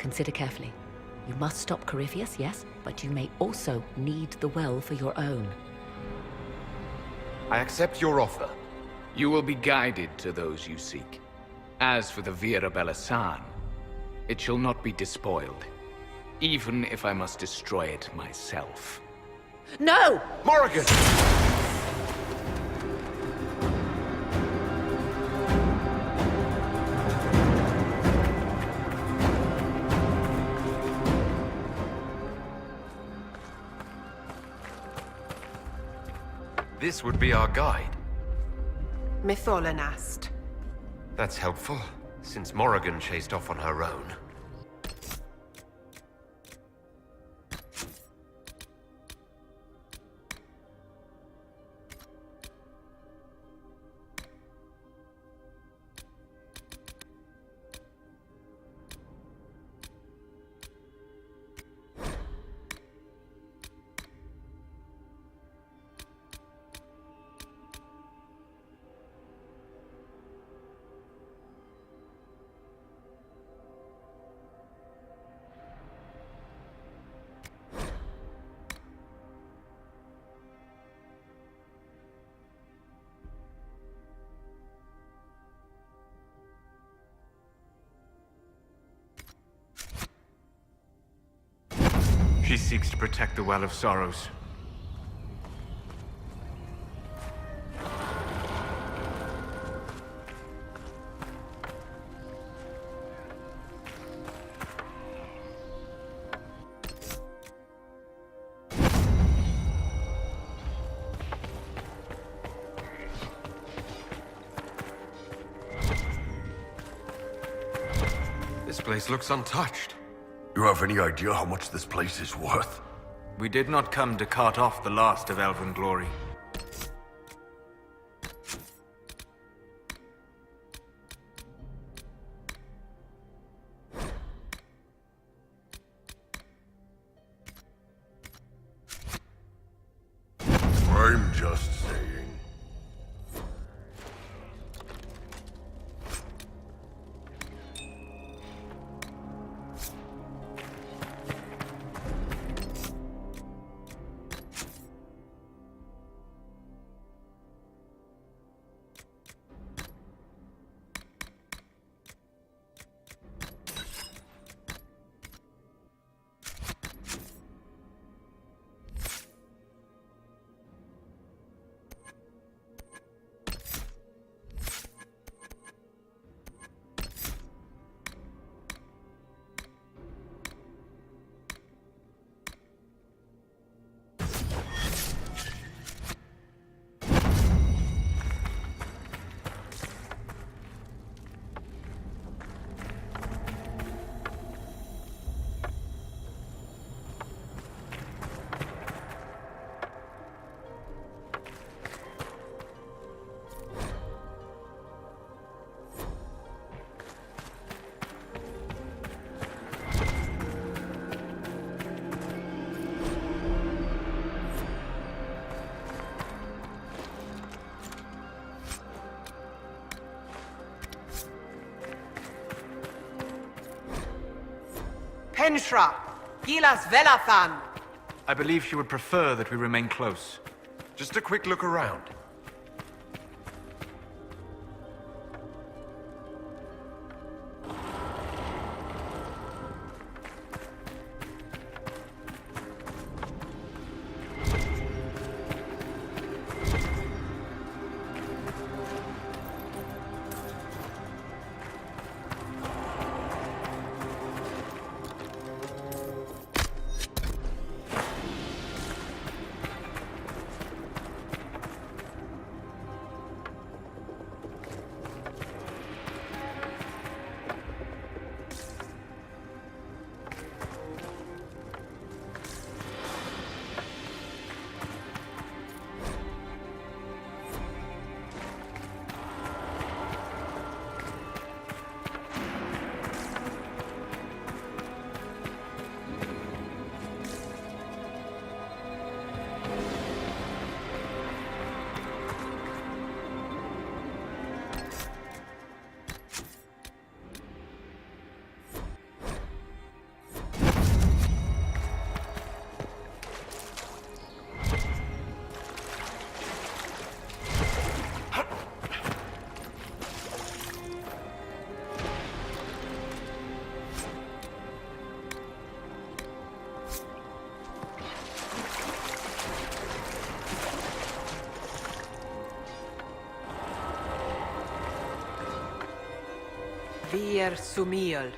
Consider carefully. You must stop Corypheus, yes, but you may also need the well for your own. I accept your offer. You will be guided to those you seek. As for the Via Bella San, it shall not be despoiled, even if I must destroy it myself. No! Morrigan! This would be our guide. Mytholanast. That's helpful, since Morrigan chased off on her own. She seeks to protect the Well of Sorrows. This place looks untouched. You have any idea how much this place is worth? We did not come to cart off the last of Elven glory. I'm just saying. Penshra! Gilas Velathan! I believe she would prefer that we remain close. Just a quick look around. Vir Sumil.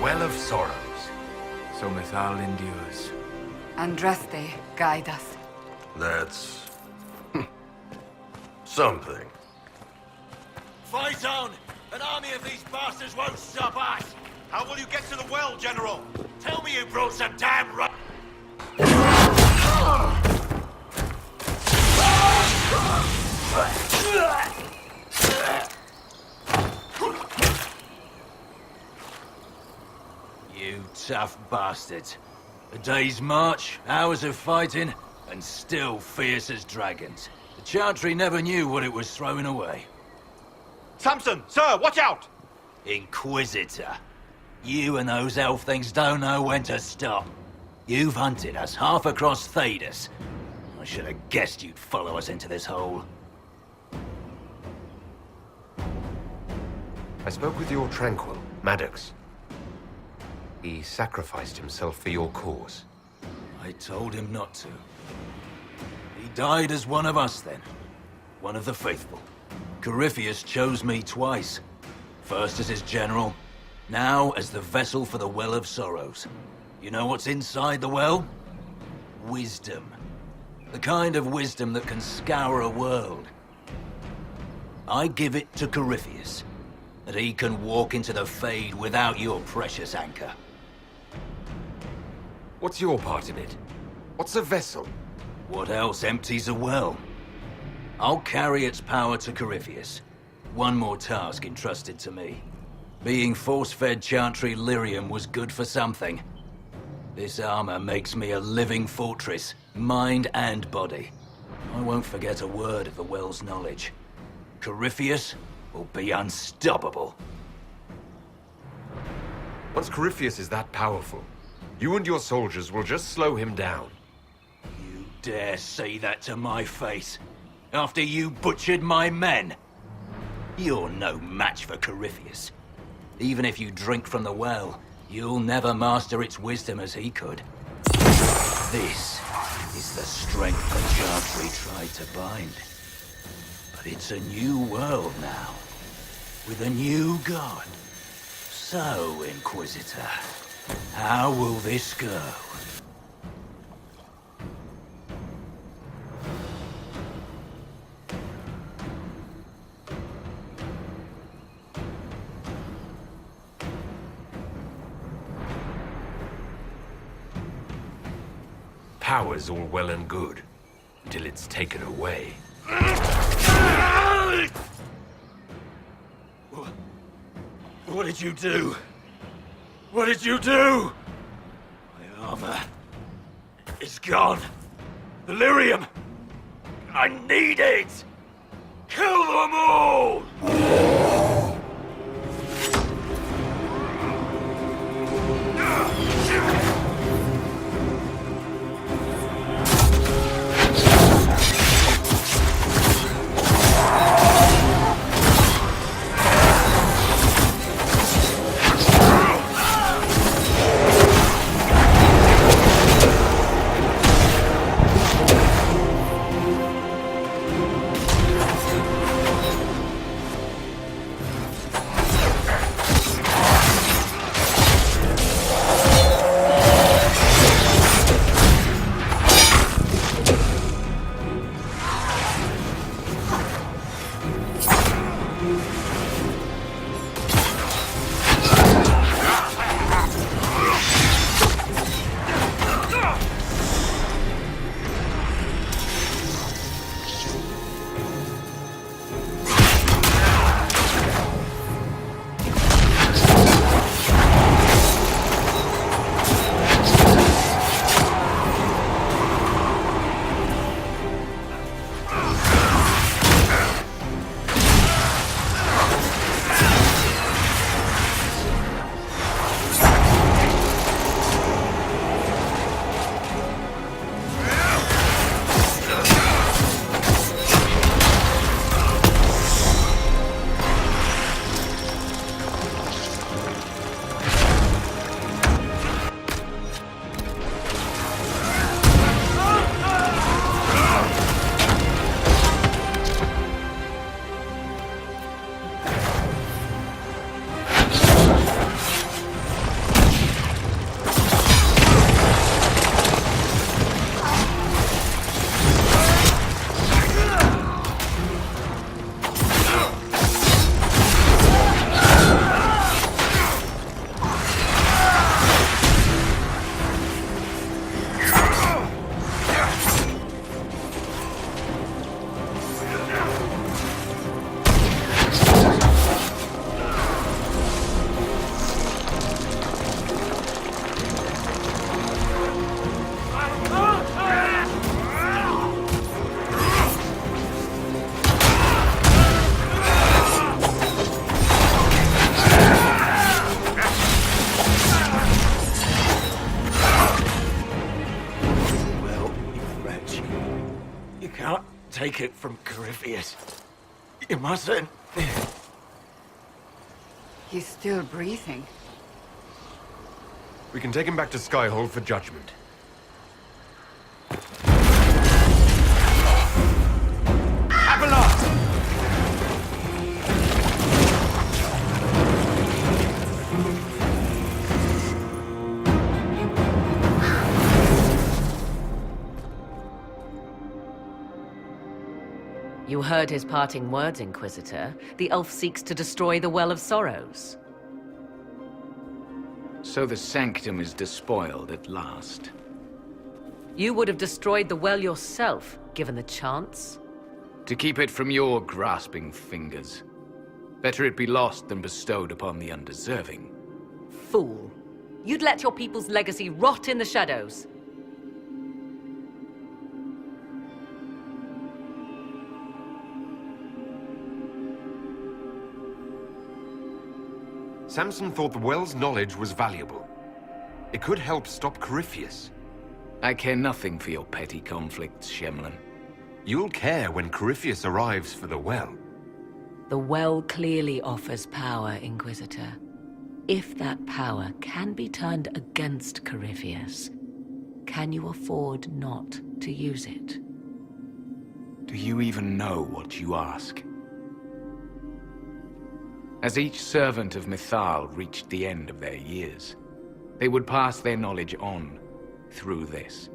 Well of Sorrows. So Mythal endures. Andraste, guide us. That's... something. Fight on! An army of these bastards won't stop us! How will you get to the well, General? Tell me you brought some damn ru- You tough bastards. A day's march, hours of fighting, and still fierce as dragons. The Chantry never knew what it was throwing away. Samson, sir, watch out! Inquisitor. You and those elf things don't know when to stop. You've hunted us half across Thedas. I should have guessed you'd follow us into this hole. I spoke with your Tranquil, Maddox. He sacrificed himself for your cause. I told him not to. He died as one of us then. One of the faithful. Corypheus chose me twice. First as his general, now as the vessel for the Well of Sorrows. You know what's inside the well? Wisdom. The kind of wisdom that can scour a world. I give it to Corypheus, that he can walk into the Fade without your precious anchor. What's your part in it? What's a vessel? What else empties a well? I'll carry its power to Corypheus. One more task entrusted to me. Being force-fed Chantry lyrium was good for something. This armor makes me a living fortress, mind and body. I won't forget a word of the well's knowledge. Corypheus will be unstoppable. Once Corypheus is that powerful, you and your soldiers will just slow him down. You dare say that to my face? After you butchered my men? You're no match for Corypheus. Even if you drink from the well, you'll never master its wisdom as he could. This is the strength the Chantry tried to bind. But it's a new world now, with a new god. So, Inquisitor, how will this go? Power's all well and good, until it's taken away. What did you do? What did you do? My armor is gone. The lyrium! I need it! Kill them all! Take it from Corypheus. You mustn't. He's still breathing. We can take him back to Skyhold for judgment. You heard his parting words, Inquisitor. The elf seeks to destroy the Well of Sorrows. So the Sanctum is despoiled at last. You would have destroyed the well yourself, given the chance. To keep it from your grasping fingers. Better it be lost than bestowed upon the undeserving. Fool. You'd let your people's legacy rot in the shadows. Samson thought the well's knowledge was valuable. It could help stop Corypheus. I care nothing for your petty conflicts, Shemlin. You'll care when Corypheus arrives for the well. The well clearly offers power, Inquisitor. If that power can be turned against Corypheus, can you afford not to use it. Do you even know what you ask? As each servant of Mythal reached the end of their years, they would pass their knowledge on through this.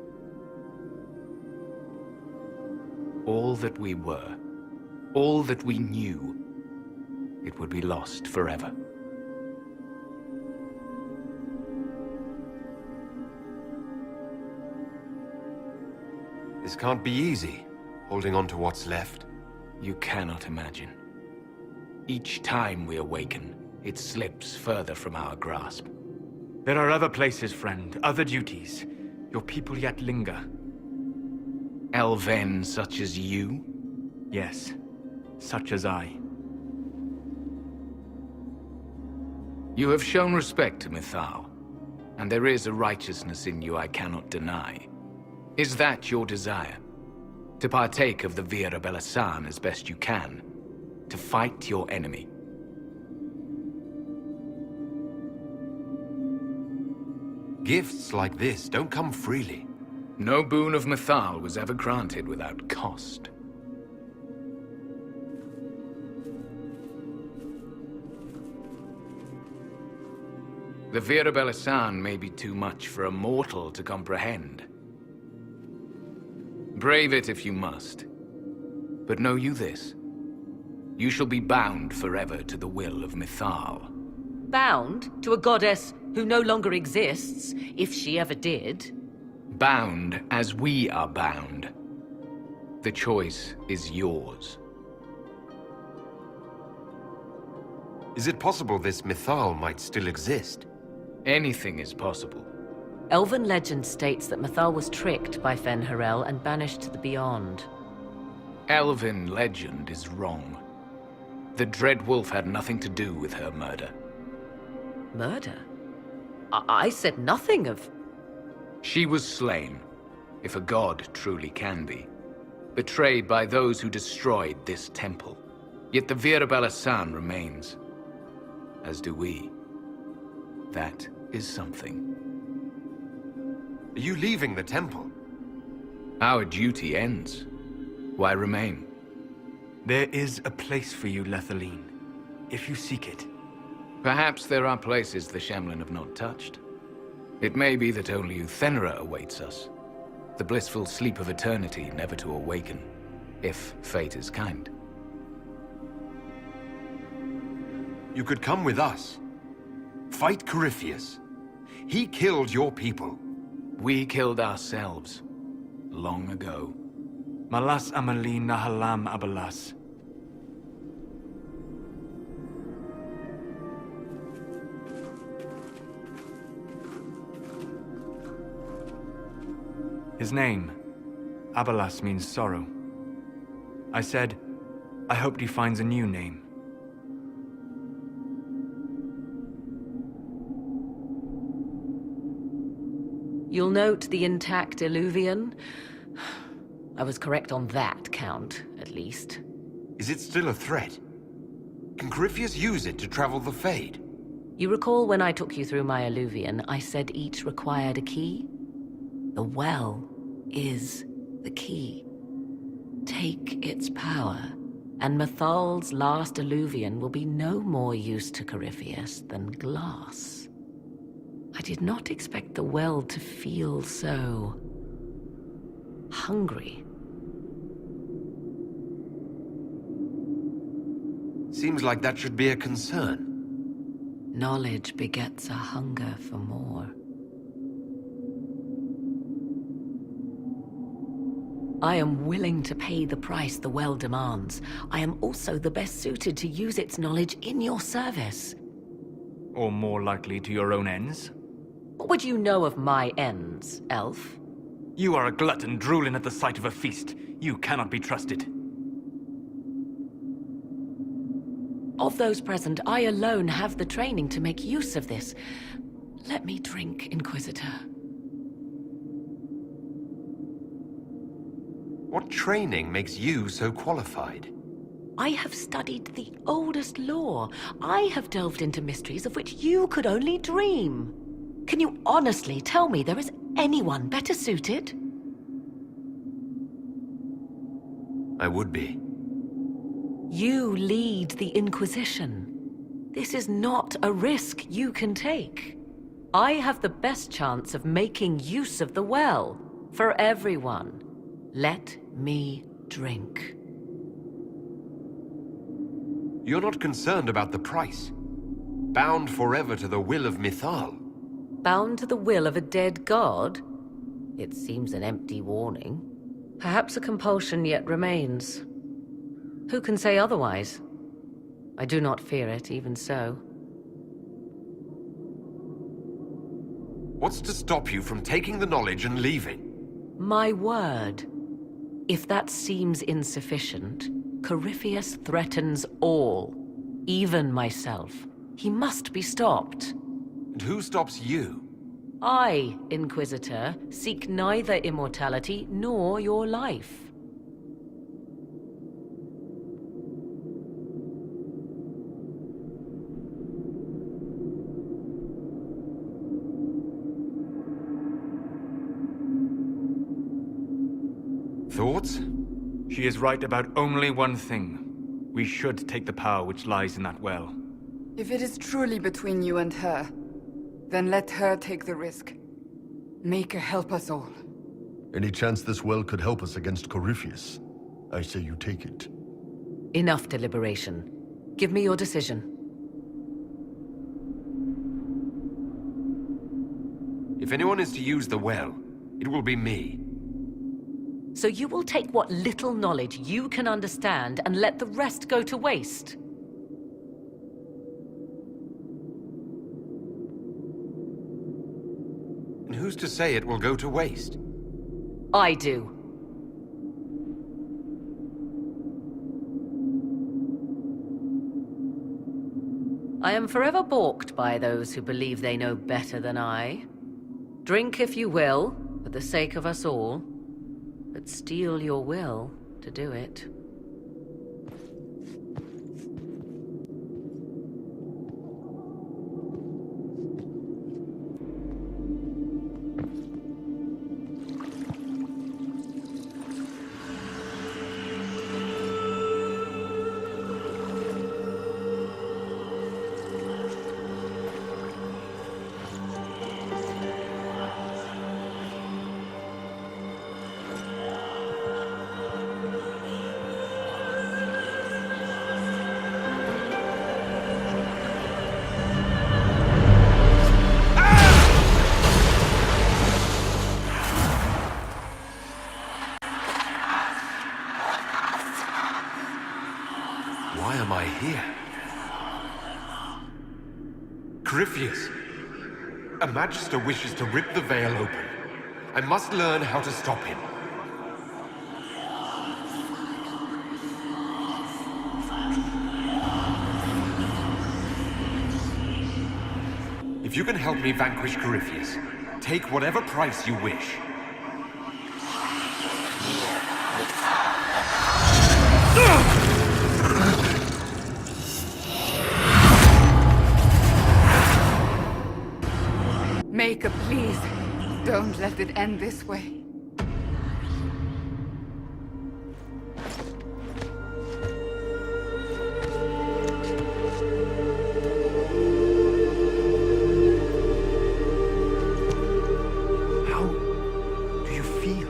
All that we were, all that we knew, it would be lost forever. This can't be easy, holding on to what's left. You cannot imagine. Each time we awaken, it slips further from our grasp. There are other places, friend, other duties. Your people yet linger. Elven such as you? Yes, such as I. You have shown respect to Mythal, and there is a righteousness in you I cannot deny. Is that your desire? To partake of the Vira Belasan as best you can? To fight your enemy? Gifts like this don't come freely. No boon of Mythal was ever granted without cost. The Vira Belasan may be too much for a mortal to comprehend. Brave it if you must. But know you this. You shall be bound forever to the will of Mythal. Bound to a goddess who no longer exists, if she ever did. Bound as we are bound. The choice is yours. Is it possible this Mythal might still exist? Anything is possible. Elven legend states that Mythal was tricked by Fen-Harel and banished to the Beyond. Elven legend is wrong. The Dread Wolf had nothing to do with her murder. Murder? I said nothing of... She was slain, if a god truly can be. Betrayed by those who destroyed this temple. Yet the Vira Belasan remains. As do we. That is something. Are you leaving the temple? Our duty ends. Why remain? There is a place for you, Lethaline, if you seek it. Perhaps there are places the Shemlin have not touched. It may be that only Uthenra awaits us. The blissful sleep of eternity, never to awaken, if fate is kind. You could come with us. Fight Corypheus. He killed your people. We killed ourselves. Long ago. Malas Amalin Nahalam Abalas. His name, Abalas, means sorrow. I said, I hoped he finds a new name. You'll note the intact Illuvian. I was correct on that count, at least. Is it still a threat? Can Corypheus use it to travel the Fade? You recall when I took you through my Illuvian, I said each required a key? The well is the key. Take its power, and Mythal's last Illuvian will be no more use to Corypheus than glass. I did not expect the well to feel so... hungry. Seems like that should be a concern. Knowledge begets a hunger for more. I am willing to pay the price the well demands. I am also the best suited to use its knowledge in your service. Or more likely to your own ends? What would you know of my ends, elf? You are a glutton drooling at the sight of a feast. You cannot be trusted. Of those present, I alone have the training to make use of this. Let me drink, Inquisitor. What training makes you so qualified? I have studied the oldest lore. I have delved into mysteries of which you could only dream. Can you honestly tell me there is anyone better suited? I would be. You lead the Inquisition. This is not a risk you can take. I have the best chance of making use of the well for everyone. Let me drink. You're not concerned about the price. Bound forever to the will of Mythal. Bound to the will of a dead god? It seems an empty warning. Perhaps a compulsion yet remains. Who can say otherwise? I do not fear it, even so. What's to stop you from taking the knowledge and leaving? My word. If that seems insufficient, Corypheus threatens all, even myself. He must be stopped. And who stops you? I, Inquisitor, seek neither immortality nor your life. Thoughts? She is right about only one thing. We should take the power which lies in that well. If it is truly between you and her, then let her take the risk. Make her help us all. Any chance this well could help us against Corypheus? I say you take it. Enough deliberation. Give me your decision. If anyone is to use the well, it will be me. So you will take what little knowledge you can understand and let the rest go to waste? And who's to say it will go to waste? I do. I am forever balked by those who believe they know better than I. Drink if you will, for the sake of us all, but steel your will to do it. Why am I here? Corypheus! A Magister wishes to rip the veil open. I must learn how to stop him. If you can help me vanquish Corypheus, take whatever price you wish. Maker, please. Don't let it end this way. How do you feel?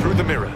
Through the mirror.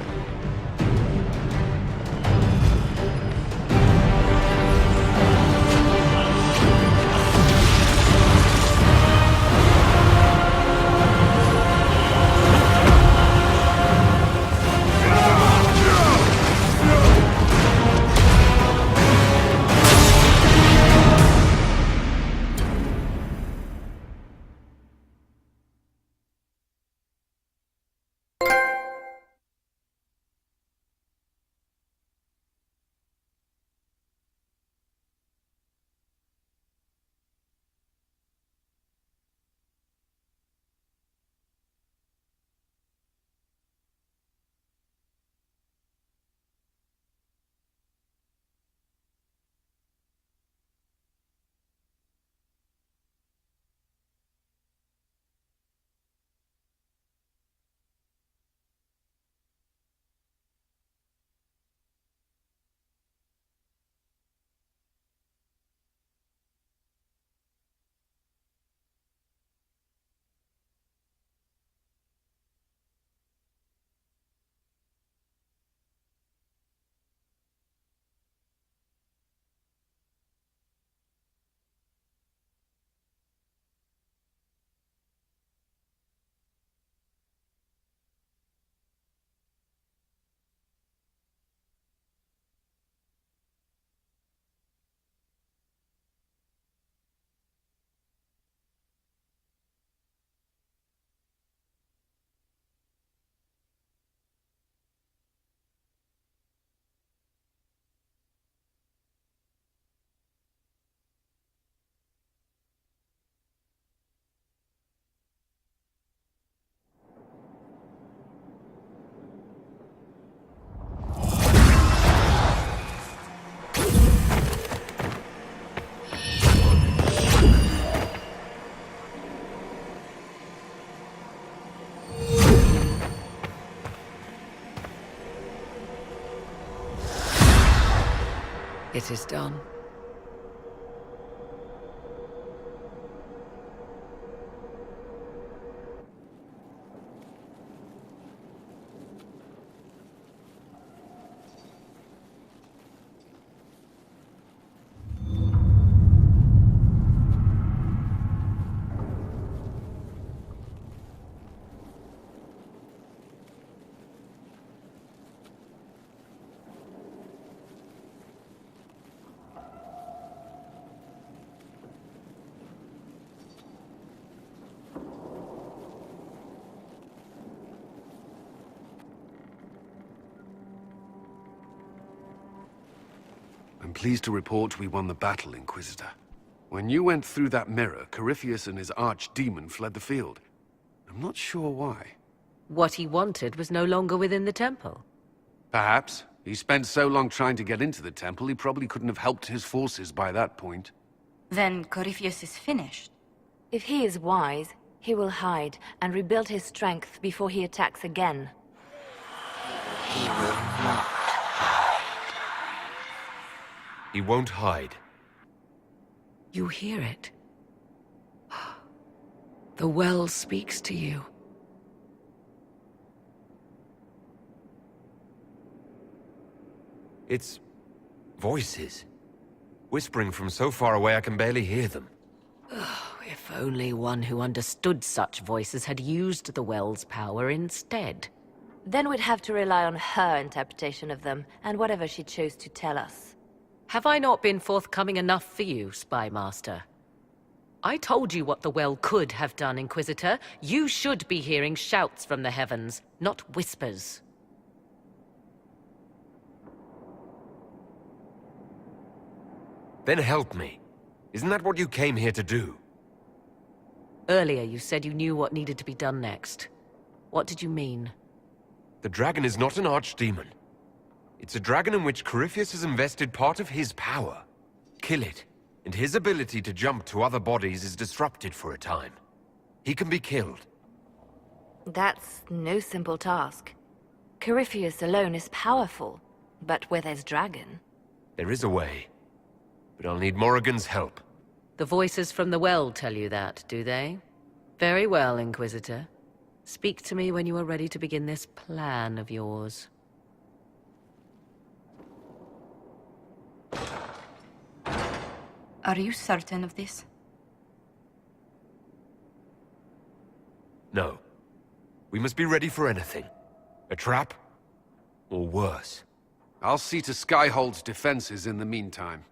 It is done. I'm pleased to report we won the battle, Inquisitor. When you went through that mirror, Corypheus and his archdemon fled the field. I'm not sure why. What he wanted was no longer within the temple. Perhaps. He spent so long trying to get into the temple, he probably couldn't have helped his forces by that point. Then Corypheus is finished. If he is wise, he will hide and rebuild his strength before he attacks again. He will not. He won't hide. You hear it. The well speaks to you. It's voices. Whispering from so far away I can barely hear them. If only one who understood such voices had used the well's power instead. Then we'd have to rely on her interpretation of them, and whatever she chose to tell us. Have I not been forthcoming enough for you, Spy Master? I told you what the well could have done, Inquisitor. You should be hearing shouts from the heavens, not whispers. Then help me. Isn't that what you came here to do? Earlier you said you knew what needed to be done next. What did you mean? The dragon is not an archdemon. It's a dragon in which Corypheus has invested part of his power. Kill it, and his ability to jump to other bodies is disrupted for a time. He can be killed. That's no simple task. Corypheus alone is powerful, but where there's dragon... There is a way, but I'll need Morrigan's help. The voices from the well tell you that, do they? Very well, Inquisitor. Speak to me when you are ready to begin this plan of yours. Are you certain of this? No. We must be ready for anything. A trap, or worse. I'll see to Skyhold's defenses in the meantime.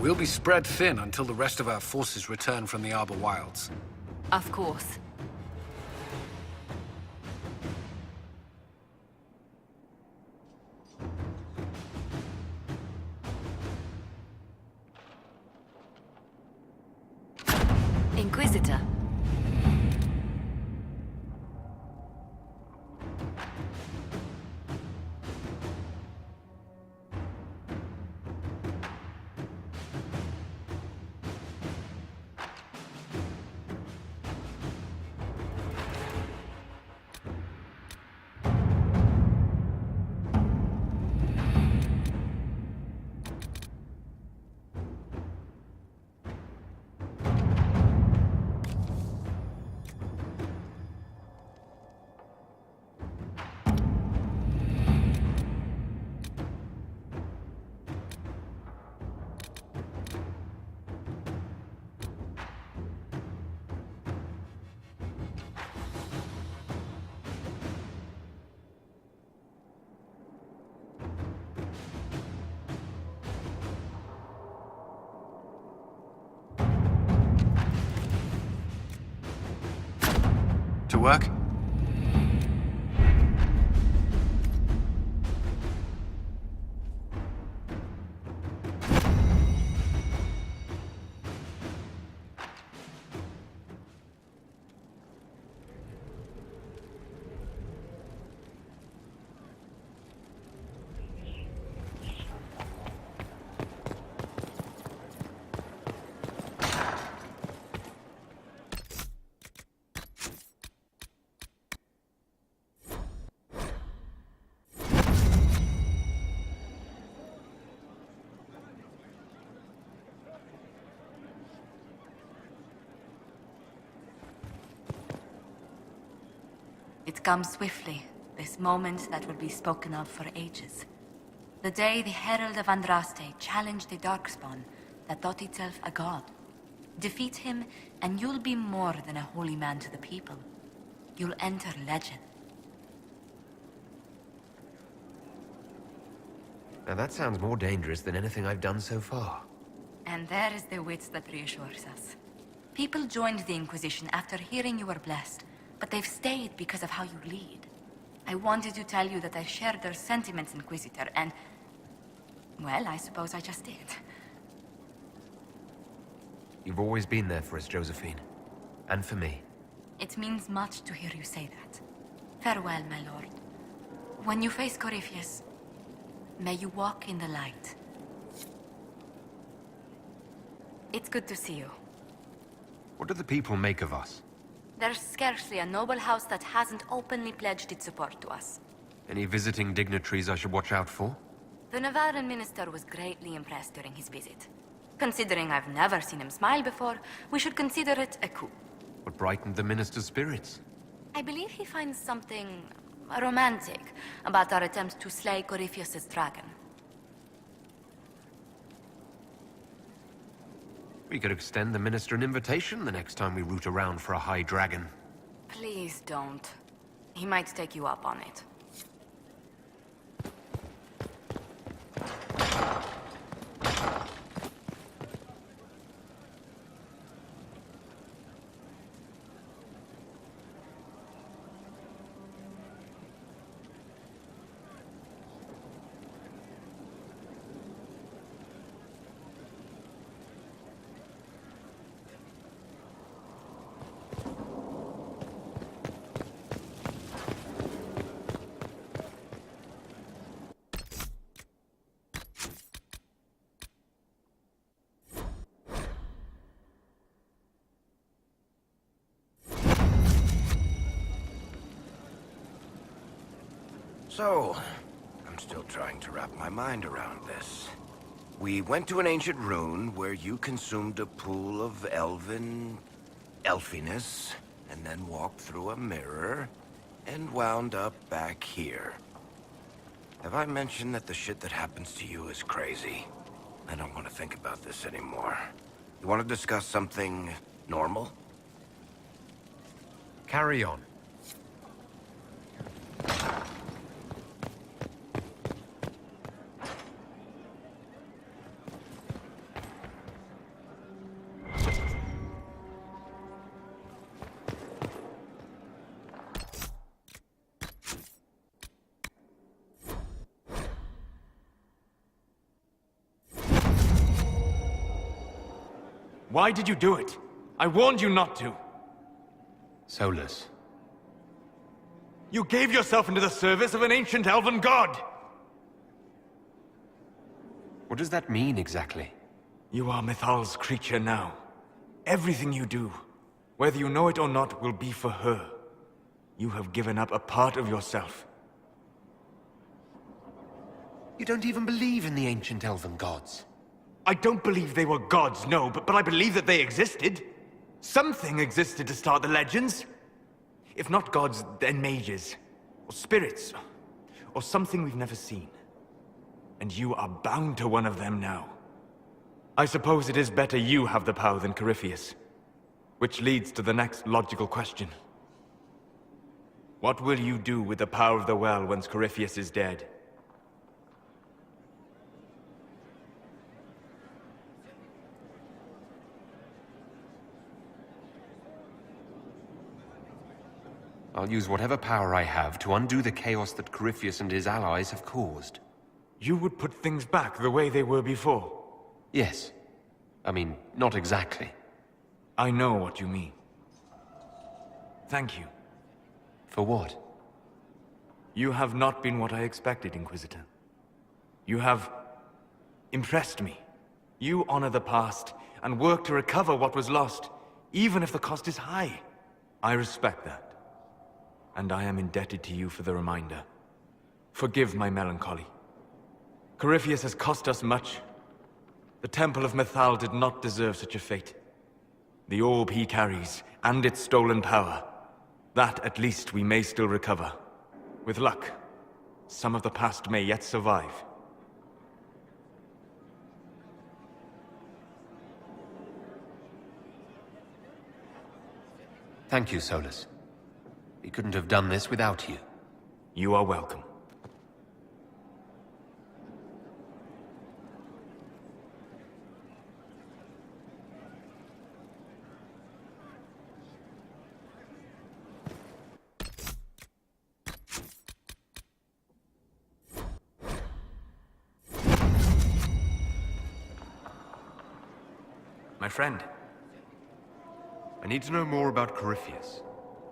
We'll be spread thin until the rest of our forces return from the Arbor Wilds. Of course. Inquisitor. To work? It comes swiftly, this moment that will be spoken of for ages. The day the Herald of Andraste challenged the Darkspawn that thought itself a god. Defeat him, and you'll be more than a holy man to the people. You'll enter legend. Now that sounds more dangerous than anything I've done so far. And there is the wit that reassures us. People joined the Inquisition after hearing you were blessed, but they've stayed because of how you lead. I wanted to tell you that I shared their sentiments, Inquisitor, and... well, I suppose I just did. You've always been there for us, Josephine. And for me. It means much to hear you say that. Farewell, my lord. When you face Corypheus, may you walk in the light. It's good to see you. What do the people make of us? There's scarcely a noble house that hasn't openly pledged its support to us. Any visiting dignitaries I should watch out for? The Navarran minister was greatly impressed during his visit. Considering I've never seen him smile before, we should consider it a coup. What brightened the minister's spirits? I believe he finds something romantic about our attempt to slay Corypheus's dragon. We could extend the minister an invitation the next time we root around for a high dragon. Please don't. He might take you up on it. So, I'm still trying to wrap my mind around this. We went to an ancient rune where you consumed a pool of elfiness, and then walked through a mirror, and wound up back here. Have I mentioned that the shit that happens to you is crazy? I don't want to think about this anymore. You want to discuss something normal? Carry on. Why did you do it? I warned you not to. Solus. You gave yourself into the service of an ancient elven god! What does that mean exactly? You are Mythal's creature now. Everything you do, whether you know it or not, will be for her. You have given up a part of yourself. You don't even believe in the ancient elven gods. I don't believe they were gods, no, but I believe that they existed. Something existed to start the legends. If not gods, then mages, or spirits, or something we've never seen. And you are bound to one of them now. I suppose it is better you have the power than Corypheus. Which leads to the next logical question. What will you do with the power of the well once Corypheus is dead? I'll use whatever power I have to undo the chaos that Corypheus and his allies have caused. You would put things back the way they were before? Yes. I mean, not exactly. I know what you mean. Thank you. For what? You have not been what I expected, Inquisitor. You have impressed me. You honor the past and work to recover what was lost, even if the cost is high. I respect that. And I am indebted to you for the reminder. Forgive my melancholy. Corypheus has cost us much. The Temple of Mythal did not deserve such a fate. The orb he carries, and its stolen power, that at least we may still recover. With luck, some of the past may yet survive. Thank you, Solus. We couldn't have done this without you. You are welcome. My friend. I need to know more about Corypheus.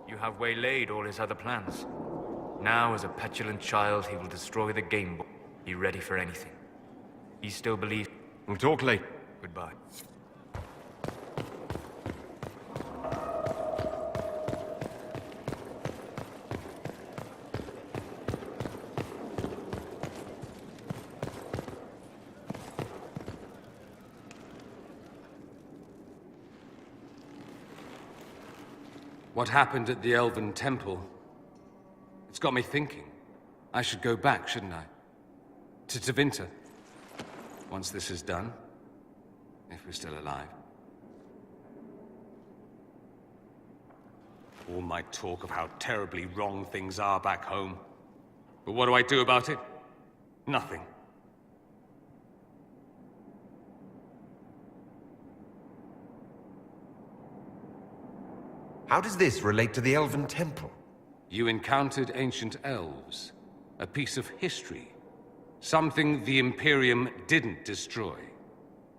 You have waylaid all his other plans. Now, as a petulant child, he will destroy the game board. Be ready for anything. He still believes... We'll talk later. Goodbye. What happened at the Elven Temple? It's got me thinking. I should go back, shouldn't I? To Tevinter. Once this is done. If we're still alive. All my talk of how terribly wrong things are back home. But what do I do about it? Nothing. How does this relate to the Elven Temple? You encountered ancient elves. A piece of history. Something the Imperium didn't destroy.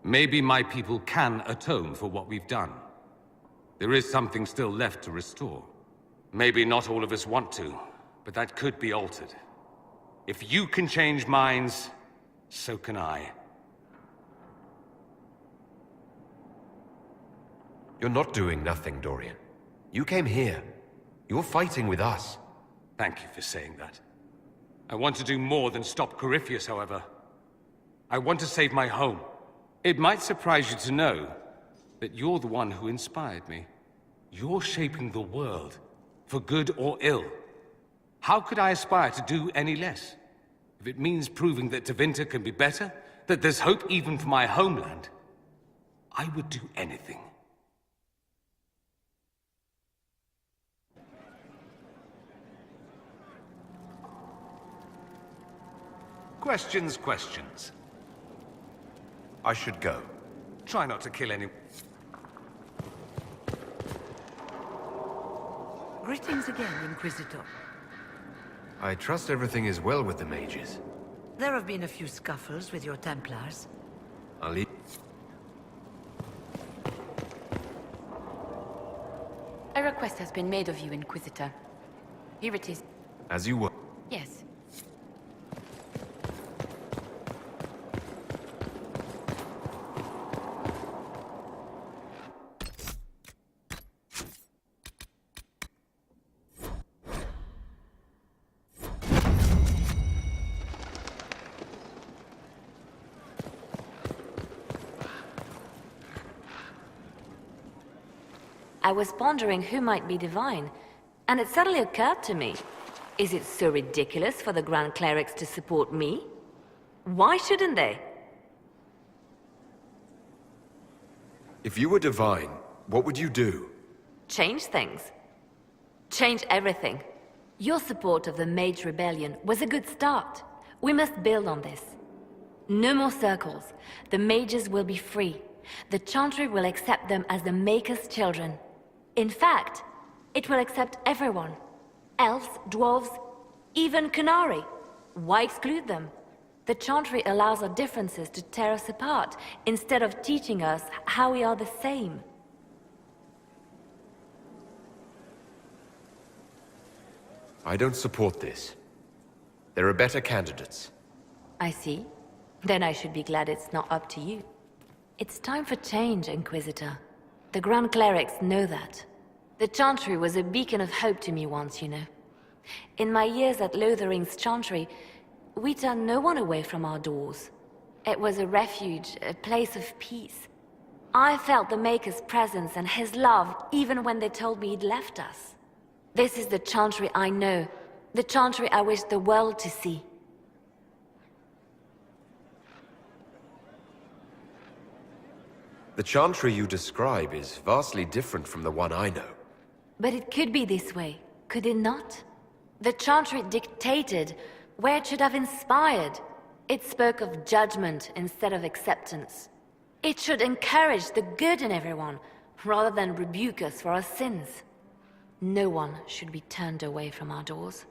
Maybe my people can atone for what we've done. There is something still left to restore. Maybe not all of us want to, but that could be altered. If you can change minds, so can I. You're not doing nothing, Dorian. You came here. You're fighting with us. Thank you for saying that. I want to do more than stop Corypheus, however. I want to save my home. It might surprise you to know that you're the one who inspired me. You're shaping the world, for good or ill. How could I aspire to do any less? If it means proving that Tevinter can be better, that there's hope even for my homeland, I would do anything. Questions, questions. I should go. Try not to kill anyone. Greetings again, Inquisitor. I trust everything is well with the mages. There have been a few scuffles with your Templars. I'll leave. request has been made of you, Inquisitor. Here it is. As you were. Yes. I was pondering who might be divine, and it suddenly occurred to me. Is it so ridiculous for the Grand Clerics to support me? Why shouldn't they? If you were divine, what would you do? Change things. Change everything. Your support of the Mage Rebellion was a good start. We must build on this. No more circles. The mages will be free. The Chantry will accept them as the Maker's children. In fact, it will accept everyone. Elves, dwarves, even Kunari. Why exclude them? The Chantry allows our differences to tear us apart, instead of teaching us how we are the same. I don't support this. There are better candidates. I see. Then I should be glad it's not up to you. It's time for change, Inquisitor. The Grand Clerics know that. The Chantry was a beacon of hope to me once, you know. In my years at Lothering's Chantry, we turned no one away from our doors. It was a refuge, a place of peace. I felt the Maker's presence and his love even when they told me he'd left us. This is the Chantry I know, the Chantry I wish the world to see. The Chantry you describe is vastly different from the one I know. But it could be this way, could it not? The Chantry dictated where it should have inspired. It spoke of judgment instead of acceptance. It should encourage the good in everyone, rather than rebuke us for our sins. No one should be turned away from our doors.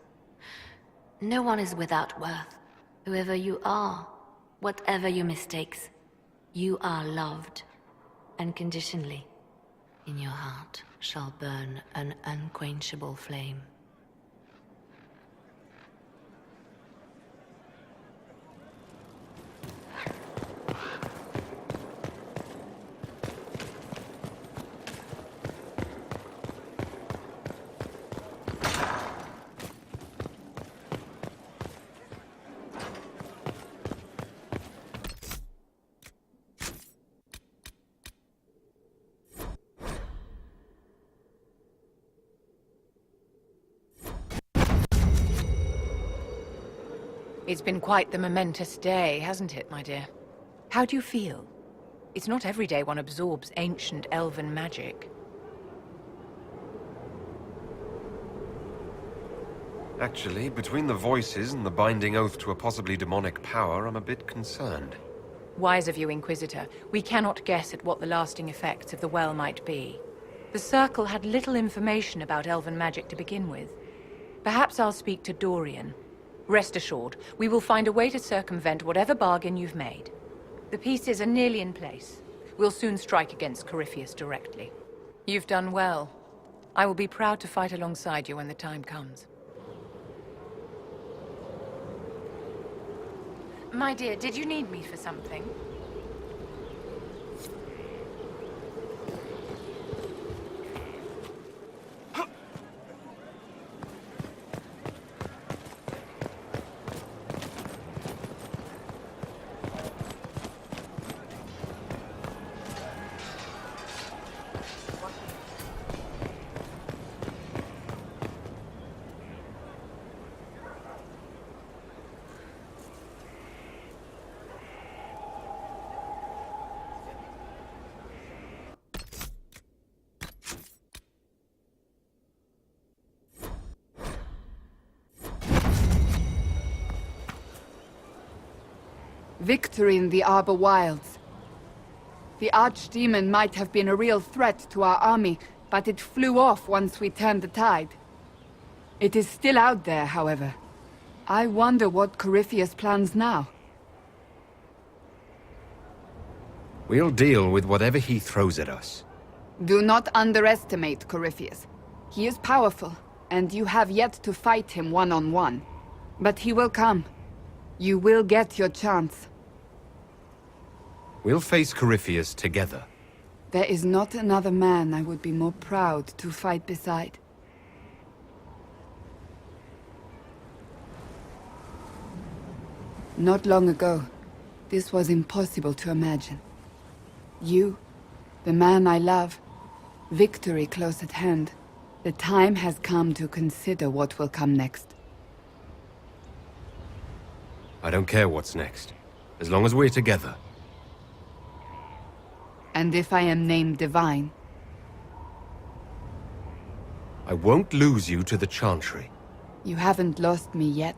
No one is without worth. Whoever you are, whatever your mistakes, you are loved. Unconditionally, in your heart shall burn an unquenchable flame. It's been quite the momentous day, hasn't it, my dear? How do you feel? It's not every day one absorbs ancient elven magic. Actually, between the voices and the binding oath to a possibly demonic power, I'm a bit concerned. Wise of you, Inquisitor. We cannot guess at what the lasting effects of the well might be. The Circle had little information about elven magic to begin with. Perhaps I'll speak to Dorian. Rest assured, we will find a way to circumvent whatever bargain you've made. The pieces are nearly in place. We'll soon strike against Corypheus directly. You've done well. I will be proud to fight alongside you when the time comes. My dear, did you need me for something? Victory in the Arbor Wilds. The Archdemon might have been a real threat to our army, but it flew off once we turned the tide. It is still out there, however. I wonder what Corypheus plans now. We'll deal with whatever he throws at us. Do not underestimate Corypheus. He is powerful, and you have yet to fight him one-on-one. But he will come. You will get your chance. We'll face Corypheus together. There is not another man I would be more proud to fight beside. Not long ago, this was impossible to imagine. You, the man I love, victory close at hand. The time has come to consider what will come next. I don't care what's next, as long as we're together. And if I am named Divine? I won't lose you to the Chantry. You haven't lost me yet.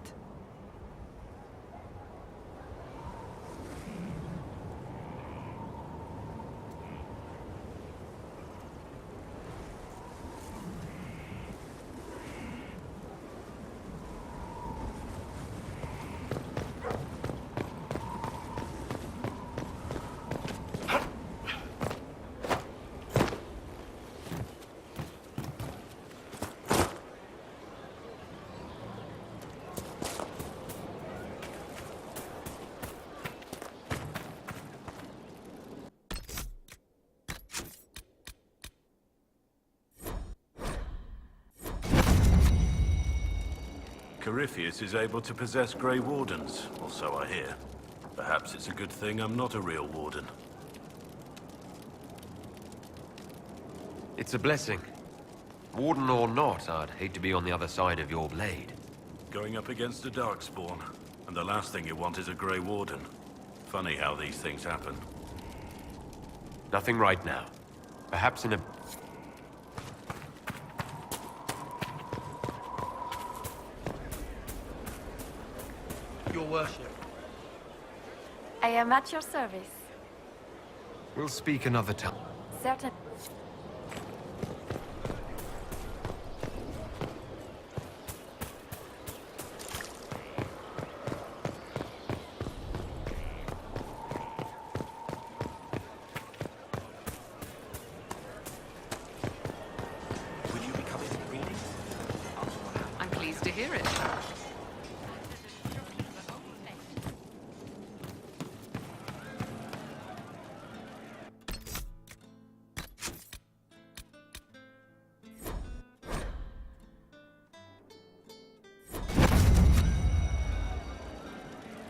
Corypheus is able to possess Grey Wardens, or so I hear. Perhaps it's a good thing I'm not a real Warden. It's a blessing. Warden or not, I'd hate to be on the other side of your blade. Going up against a Darkspawn, and the last thing you want is a Grey Warden. Funny how these things happen. Nothing right now. Perhaps in a... Your worship. I am at your service. We'll speak another time. Certain. Will you be coming to the reading? I'm pleased to hear it.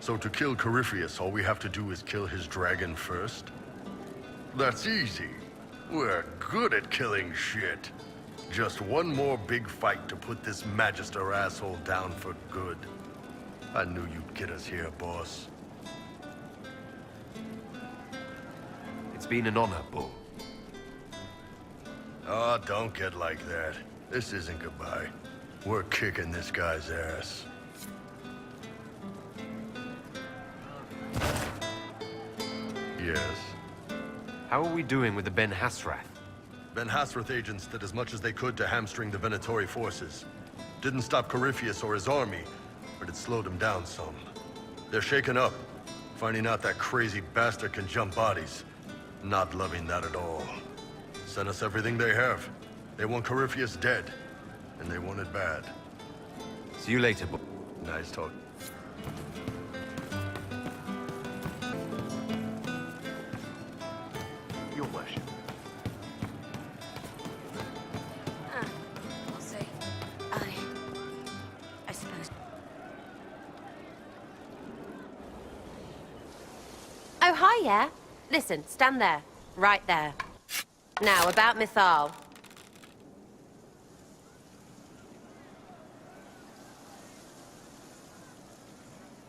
So to kill Corypheus, all we have to do is kill his dragon first? That's easy. We're good at killing shit. Just one more big fight to put this Magister asshole down for good. I knew you'd get us here, boss. It's been an honor, Bull. Oh, don't get like that. This isn't goodbye. We're kicking this guy's ass. Yes. How are we doing with the Ben Hasrath? Ben Hasrath agents did as much as they could to hamstring the Venatori forces. Didn't stop Corypheus or his army, but it slowed him down some. They're shaken up, finding out that crazy bastard can jump bodies. Not loving that at all. Sent us everything they have. They want Corypheus dead, and they want it bad. See you later, Bull. Nice talk. Your worship. We'll see. I suppose. Oh, hi, yeah. Listen, stand there. Right there. Now, about Mythal.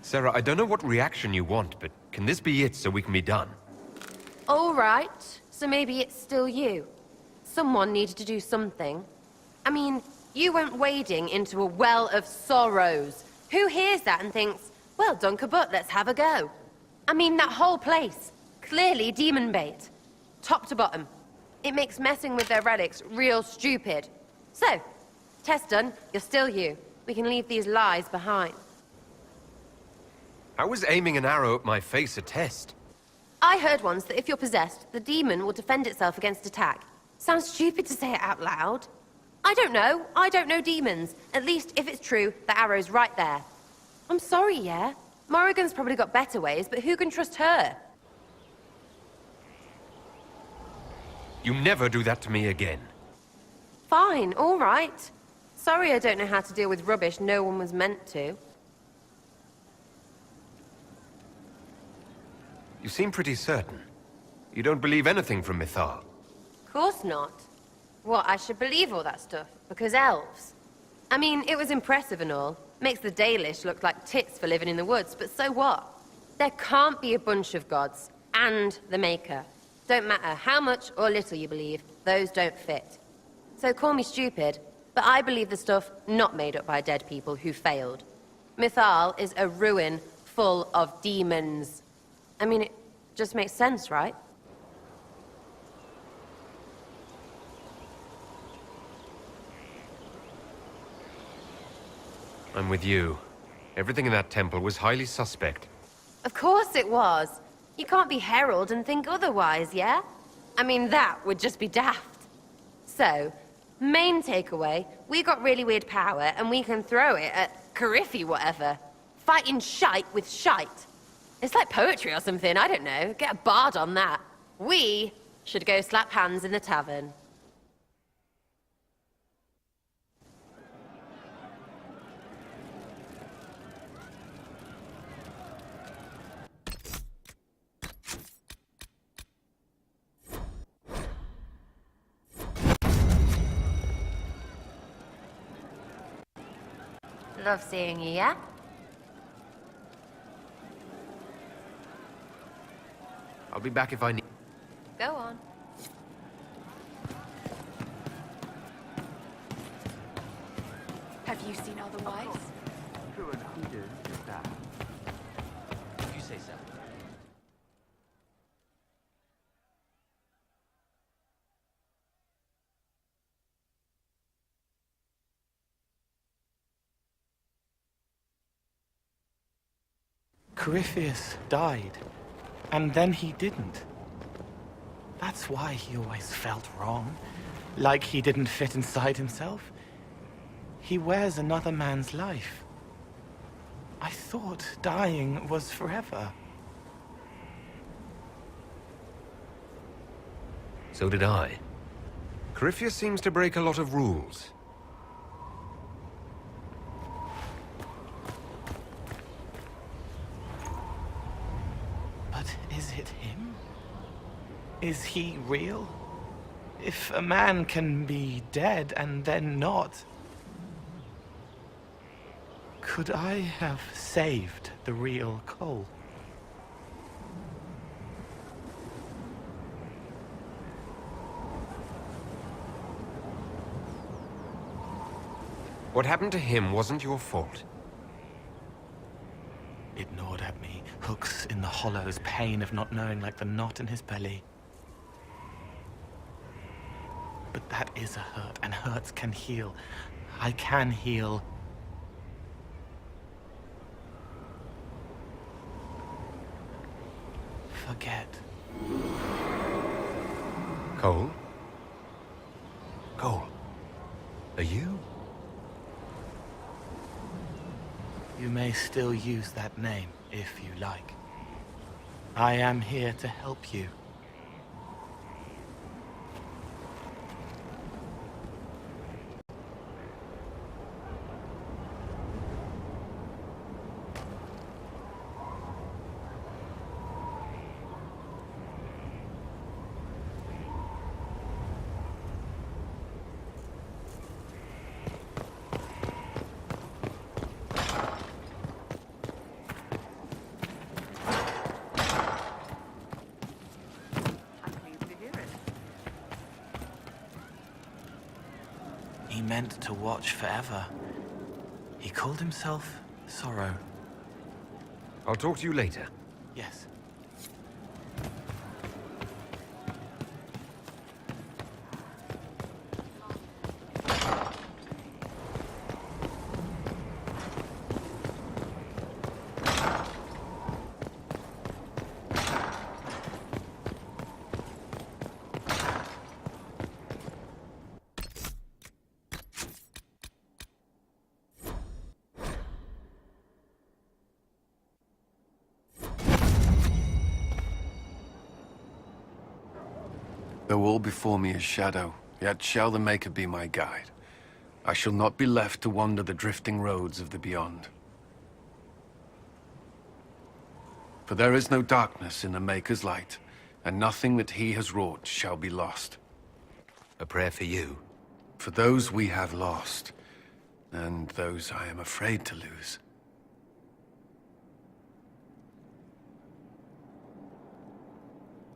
Sarah, I don't know what reaction you want, but can this be it so we can be done? All right. So maybe it's still you. Someone needed to do something. I mean, you went wading into a well of sorrows. Who hears that and thinks, well, Dunker Butt, let's have a go? I mean, that whole place. Clearly demon bait. Top to bottom. It makes messing with their relics real stupid. So, test done, you're still you. We can leave these lies behind. How was aiming an arrow at my face a test? I heard once that if you're possessed, the demon will defend itself against attack. Sounds stupid to say it out loud. I don't know. I don't know demons. At least, if it's true, the arrow's right there. I'm sorry, yeah? Morrigan's probably got better ways, but who can trust her? You never do that to me again. Fine, all right. Sorry I don't know how to deal with rubbish no one was meant to. You seem pretty certain. You don't believe anything from Mythal. Course not. What, I should believe all that stuff? Because elves? I mean, it was impressive and all. Makes the Dalish look like tits for living in the woods, but so what? There can't be a bunch of gods, and the Maker. Don't matter how much or little you believe, those don't fit. So call me stupid, but I believe the stuff not made up by dead people who failed. Mythal is a ruin full of demons. I mean, it just makes sense, right? I'm with you. Everything in that temple was highly suspect. Of course it was. You can't be Herald and think otherwise, yeah? I mean, that would just be daft. So, main takeaway, we got really weird power and we can throw it at Carifi whatever. Fighting shite with shite. It's like poetry or something, I don't know. Get a bard on that. We should go slap hands in the tavern. Love seeing you, yeah? I'll be back if I need... Go on. Have you seen otherwise? True, and who did that? If you say so. Corypheus died, and then he didn't. That's why he always felt wrong, like he didn't fit inside himself. He wears another man's life. I thought dying was forever. So did I. Corypheus seems to break a lot of rules. But is it him? Is he real? If a man can be dead and then not, could I have saved the real Cole? What happened to him wasn't your fault. It gnawed at me, hooks in the hollows, pain of not knowing like the knot in his belly. But that is a hurt, and hurts can heal. I can heal. Forget. Cole? Cole? Are you? You may still use that name, if you like. I am here to help you. He meant to watch forever. He called himself Sorrow. I'll talk to you later. Yes. Though all before me is shadow, yet shall the Maker be my guide. I shall not be left to wander the drifting roads of the beyond. For there is no darkness in the Maker's light, and nothing that he has wrought shall be lost. A prayer for you? For those we have lost, and those I am afraid to lose.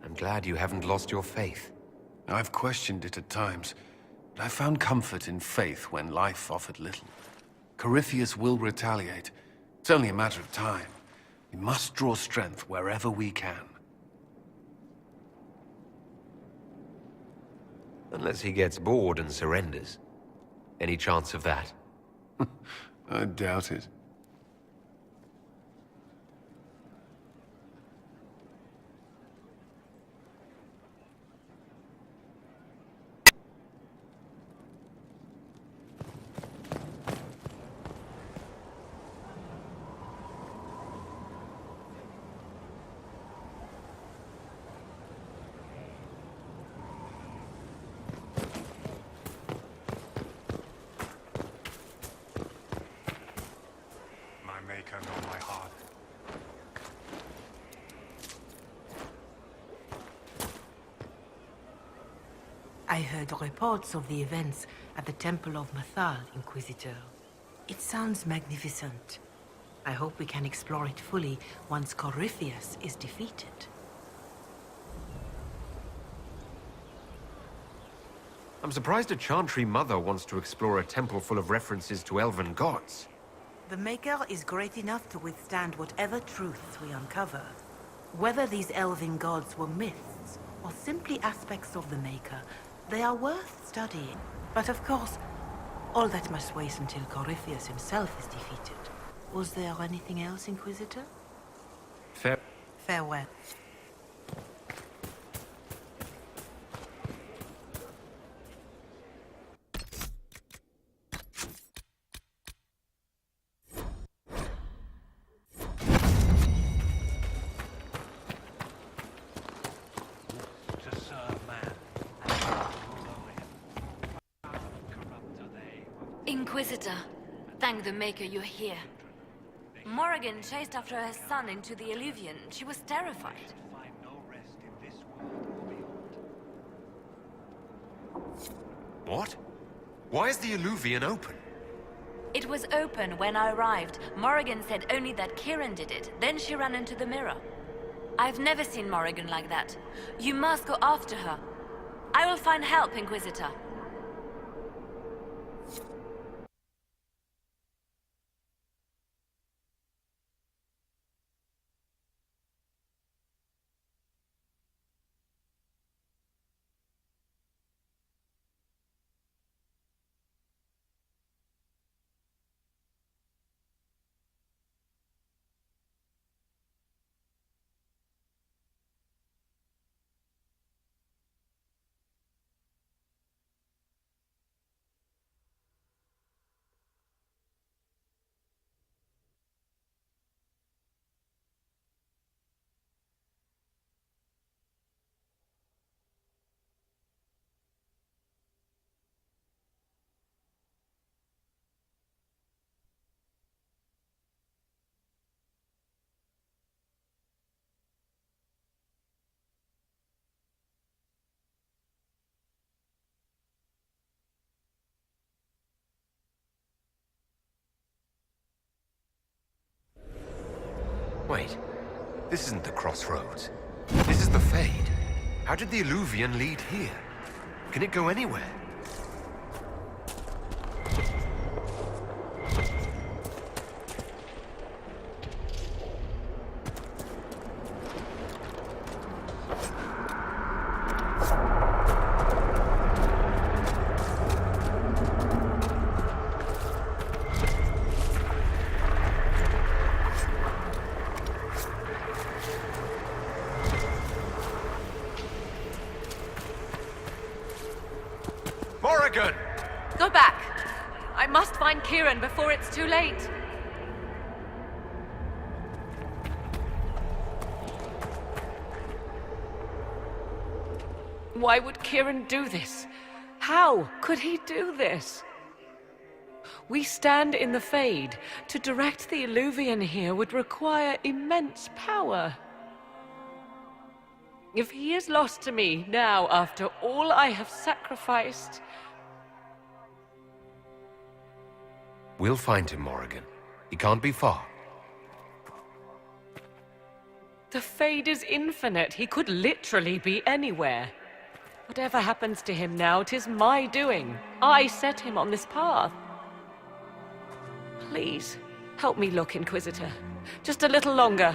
I'm glad you haven't lost your faith. I've questioned it at times, but I found comfort in faith when life offered little. Corypheus will retaliate. It's only a matter of time. We must draw strength wherever we can. Unless he gets bored and surrenders. Any chance of that? I doubt it. I heard reports of the events at the Temple of Mathal, Inquisitor. It sounds magnificent. I hope we can explore it fully once Corypheus is defeated. I'm surprised a Chantry Mother wants to explore a temple full of references to elven gods. The Maker is great enough to withstand whatever truths we uncover. Whether these elven gods were myths or simply aspects of the Maker, they are worth studying. But of course, all that must wait until Corypheus himself is defeated. Was there anything else, Inquisitor? Farewell. Inquisitor, thank the Maker you're here. Morrigan chased after her son into the Illuvian. She was terrified. What? Why is the Illuvian open? It was open when I arrived. Morrigan said only that Kieran did it. Then she ran into the mirror. I've never seen Morrigan like that. You must go after her. I will find help, Inquisitor. Wait, this isn't the crossroads. This is the Fade. How did the Illuvian lead here? Can it go anywhere? Morrigan! Go back! I must find Kieran before it's too late. Why would Kieran do this? How could he do this? We stand in the Fade. To direct the Illuvian here would require immense power. If he is lost to me now, after all I have sacrificed... We'll find him, Morrigan. He can't be far. The Fade is infinite. He could literally be anywhere. Whatever happens to him now, 'tis my doing. I set him on this path. Please, help me look, Inquisitor. Just a little longer.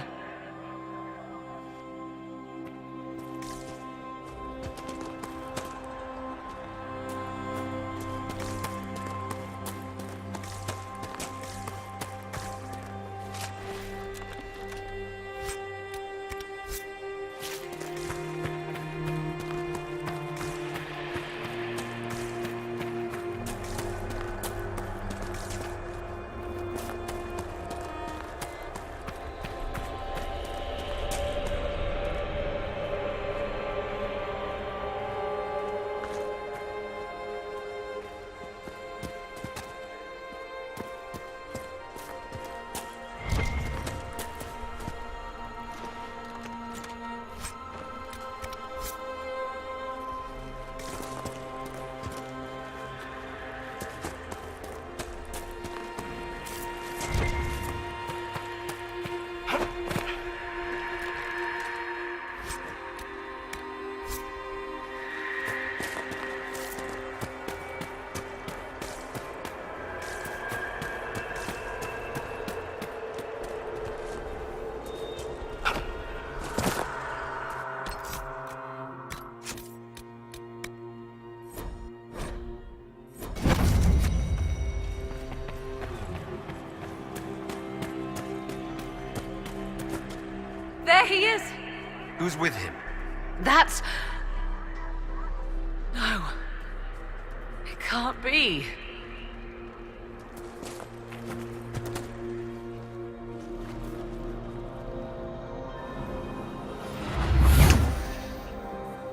There he is! Who's with him? That's... No. It can't be.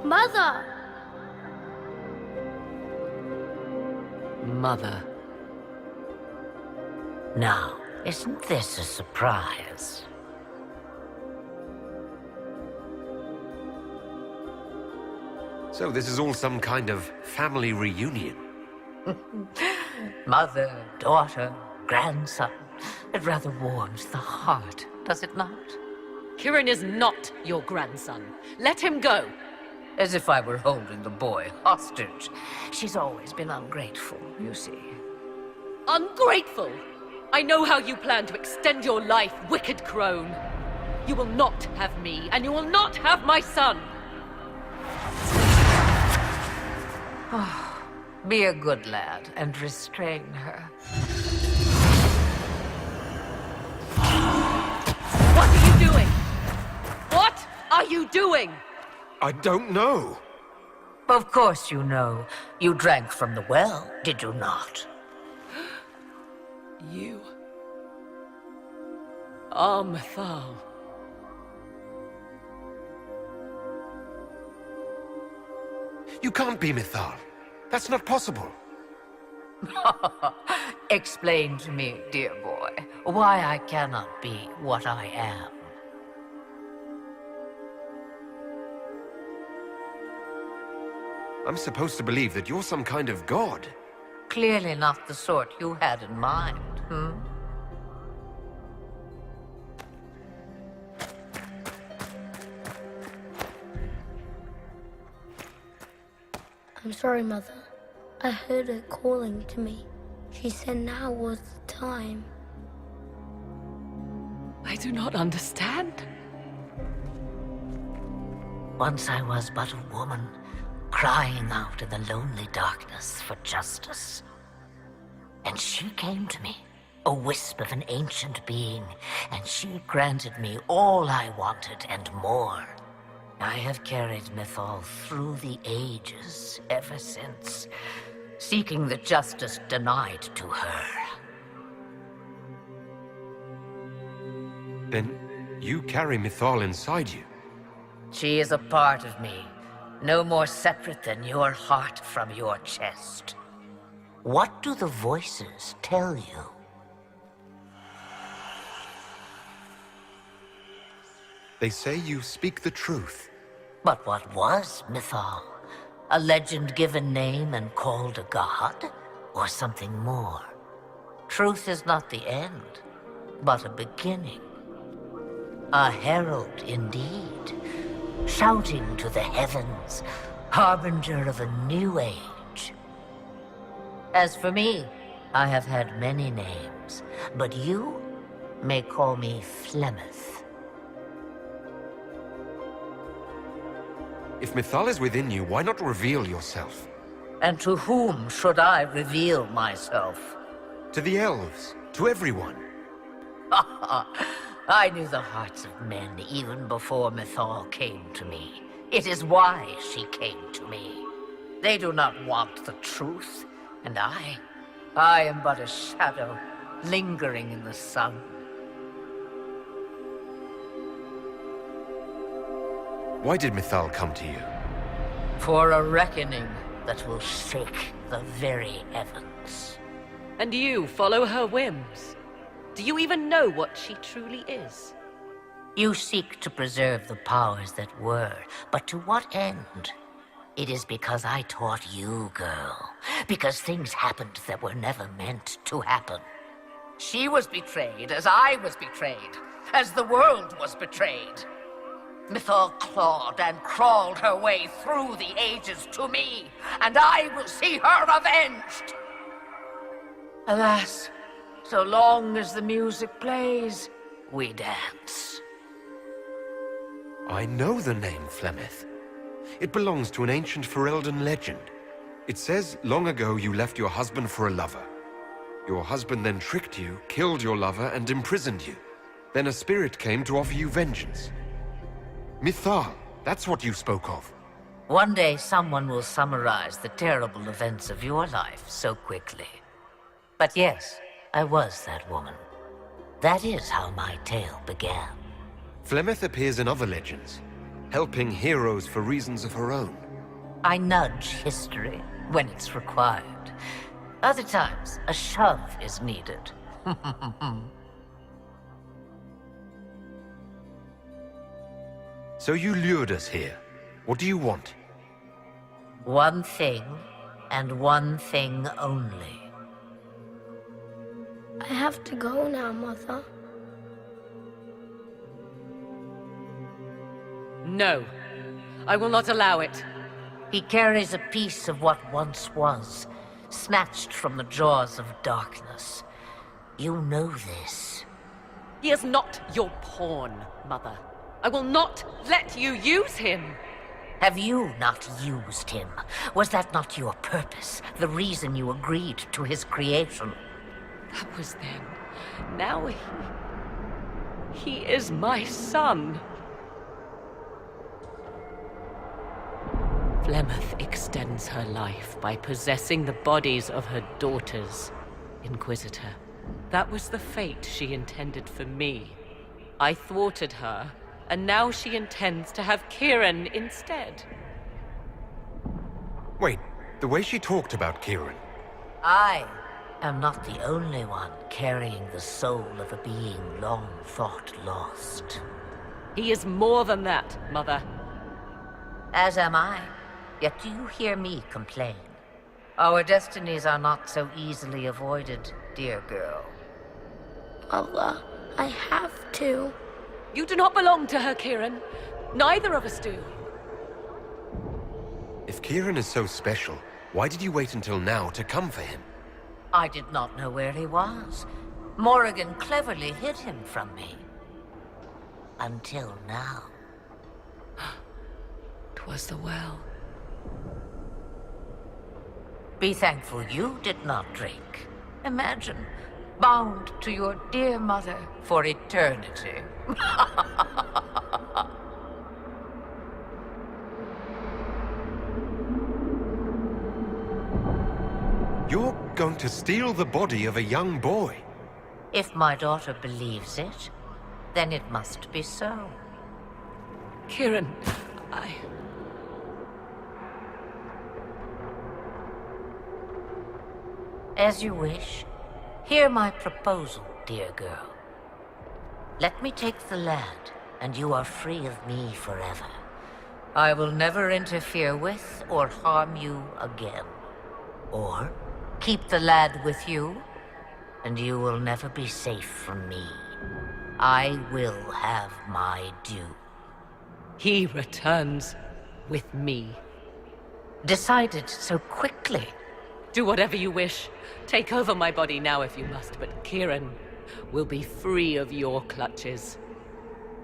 Mother! Mother. Now, isn't this a surprise? So this is all some kind of family reunion. Mother, daughter, grandson. It rather warms the heart, does it not? Kieran is not your grandson. Let him go. As if I were holding the boy hostage. She's always been ungrateful, you see. Ungrateful? I know how you plan to extend your life, wicked crone. You will not have me, and you will not have my son. Oh, be a good lad and restrain her. What are you doing? What are you doing? I don't know. Of course you know. You drank from the well, did you not? You are Mythal. You can't be Mythal. That's not possible. Explain to me, dear boy, why I cannot be what I am. I'm supposed to believe that you're some kind of god. Clearly not the sort you had in mind, I'm sorry, Mother. I heard her calling to me. She said now was the time. I do not understand. Once I was but a woman, crying out in the lonely darkness for justice. And she came to me, a wisp of an ancient being, and she granted me all I wanted and more. I have carried Mythal through the ages ever since, seeking the justice denied to her. Then you carry Mythal inside you. She is a part of me, no more separate than your heart from your chest. What do the voices tell you? They say you speak the truth. But what was Mythal? A legend given name and called a god? Or something more? Truth is not the end, but a beginning. A herald indeed, shouting to the heavens, harbinger of a new age. As for me, I have had many names, but you may call me Flemeth. If Mythal is within you, why not reveal yourself? And to whom should I reveal myself? To the elves, to everyone. I knew the hearts of men even before Mythal came to me. It is why she came to me. They do not want the truth, and I am but a shadow lingering in the sun. Why did Mythal come to you? For a reckoning that will shake the very heavens. And you follow her whims? Do you even know what she truly is? You seek to preserve the powers that were, but to what end? It is because I taught you, girl. Because things happened that were never meant to happen. She was betrayed as I was betrayed, as the world was betrayed. Mythal clawed and crawled her way through the ages to me, and I will see her avenged! Alas, so long as the music plays, we dance. I know the name Flemeth. It belongs to an ancient Ferelden legend. It says long ago you left your husband for a lover. Your husband then tricked you, killed your lover, and imprisoned you. Then a spirit came to offer you vengeance. Mythal, that's what you spoke of. One day someone will summarize the terrible events of your life so quickly. But yes, I was that woman. That is how my tale began. Flemeth appears in other legends, helping heroes for reasons of her own. I nudge history when it's required. Other times, a shove is needed. So you lured us here. What do you want? One thing, and one thing only. I have to go now, Mother. No. I will not allow it. He carries a piece of what once was, snatched from the jaws of darkness. You know this. He is not your pawn, Mother. I will not let you use him! Have you not used him? Was that not your purpose? The reason you agreed to his creation? That was then. Now he is my son. Flemeth extends her life by possessing the bodies of her daughters, Inquisitor. That was the fate she intended for me. I thwarted her, and now she intends to have Kieran instead. Wait, the way she talked about Kieran. I am not the only one carrying the soul of a being long thought lost. He is more than that, Mother. As am I. Yet do you hear me complain? Our destinies are not so easily avoided, dear girl. Mother, I have to. You do not belong to her, Kieran. Neither of us do. If Kieran is so special, why did you wait until now to come for him? I did not know where he was. Morrigan cleverly hid him from me. Until now. 'Twas the well. Be thankful you did not drink. Imagine, bound to your dear mother for eternity. You're going to steal the body of a young boy. If my daughter believes it, then it must be so. Kieran, As you wish. Hear my proposal, dear girl. Let me take the lad, and you are free of me forever. I will never interfere with or harm you again. Or keep the lad with you, and you will never be safe from me. I will have my due. He returns with me. Decided so quickly. Do whatever you wish. Take over my body now if you must, but Kieran will be free of your clutches.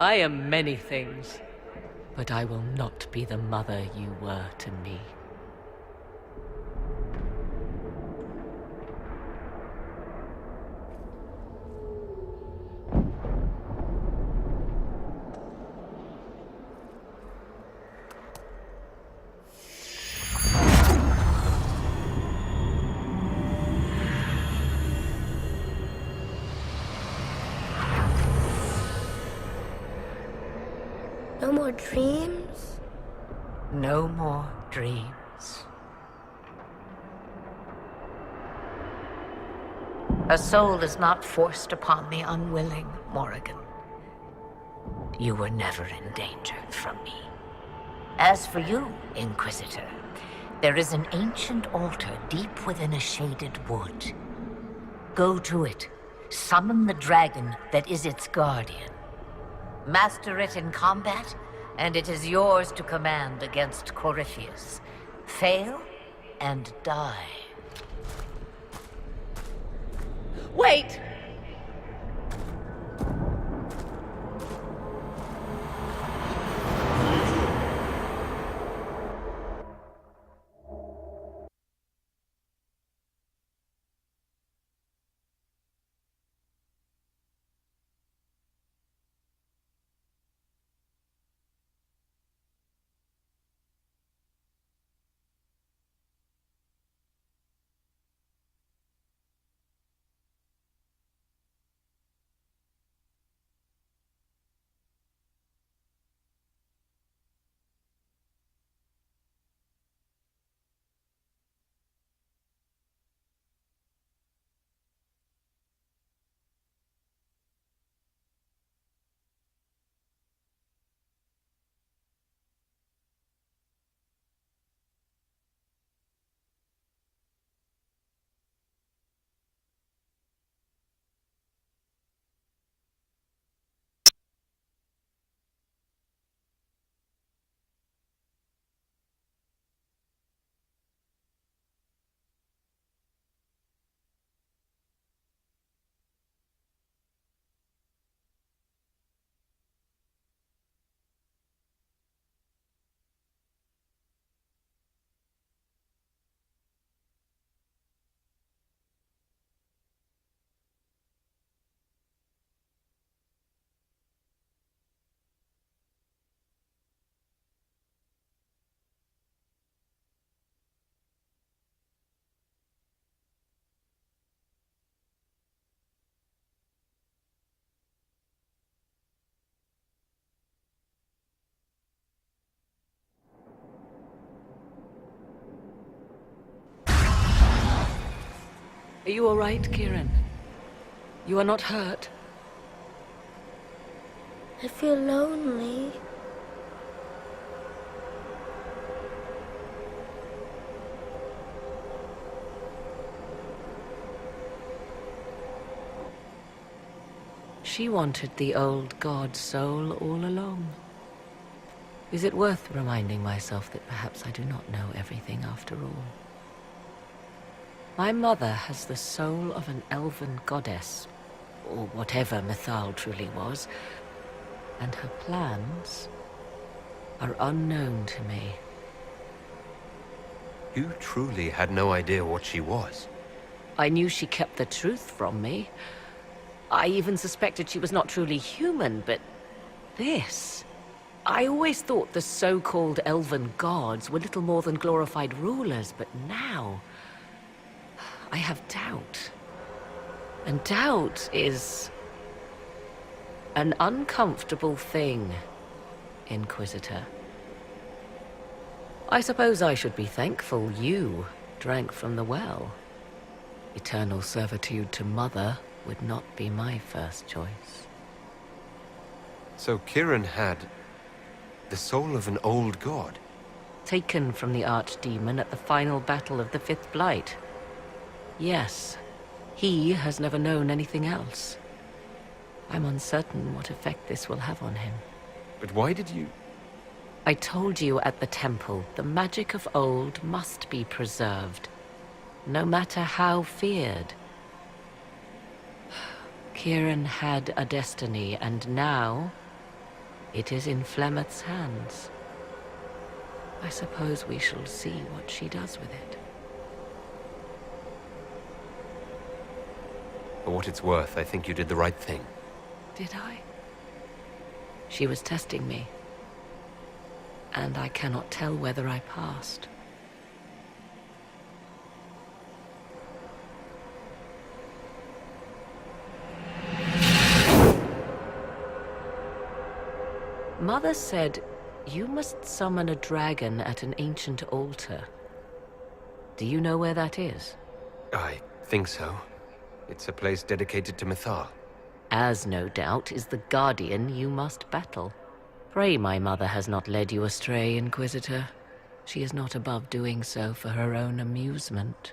I am many things, but I will not be the mother you were to me. No more dreams? No more dreams. A soul is not forced upon the unwilling, Morrigan. You were never endangered from me. As for you, Inquisitor, there is an ancient altar deep within a shaded wood. Go to it. Summon the dragon that is its guardian. Master it in combat, and it is yours to command against Corypheus. Fail, and die. Wait! Are you all right, Kieran? You are not hurt? I feel lonely. She wanted the old god soul all along. Is it worth reminding myself that perhaps I do not know everything after all? My mother has the soul of an elven goddess, or whatever Mythal truly was, and her plans are unknown to me. You truly had no idea what she was. I knew she kept the truth from me. I even suspected she was not truly human, but this... I always thought the so-called elven gods were little more than glorified rulers, but now... I have doubt. And doubt is... an uncomfortable thing, Inquisitor. I suppose I should be thankful you drank from the well. Eternal servitude to Mother would not be my first choice. So Kieran had the soul of an old god? Taken from the Archdemon at the final battle of the Fifth Blight. Yes, he has never known anything else. I'm uncertain what effect this will have on him. But why did you... I told you at the temple, the magic of old must be preserved, no matter how feared. Kieran had a destiny, and now it is in Flemeth's hands. I suppose we shall see what she does with it. For what it's worth, I think you did the right thing. Did I? She was testing me, and I cannot tell whether I passed. Mother said you must summon a dragon at an ancient altar. Do you know where that is? I think so. It's a place dedicated to Mythal. As no doubt is the guardian you must battle. Pray my mother has not led you astray, Inquisitor. She is not above doing so for her own amusement.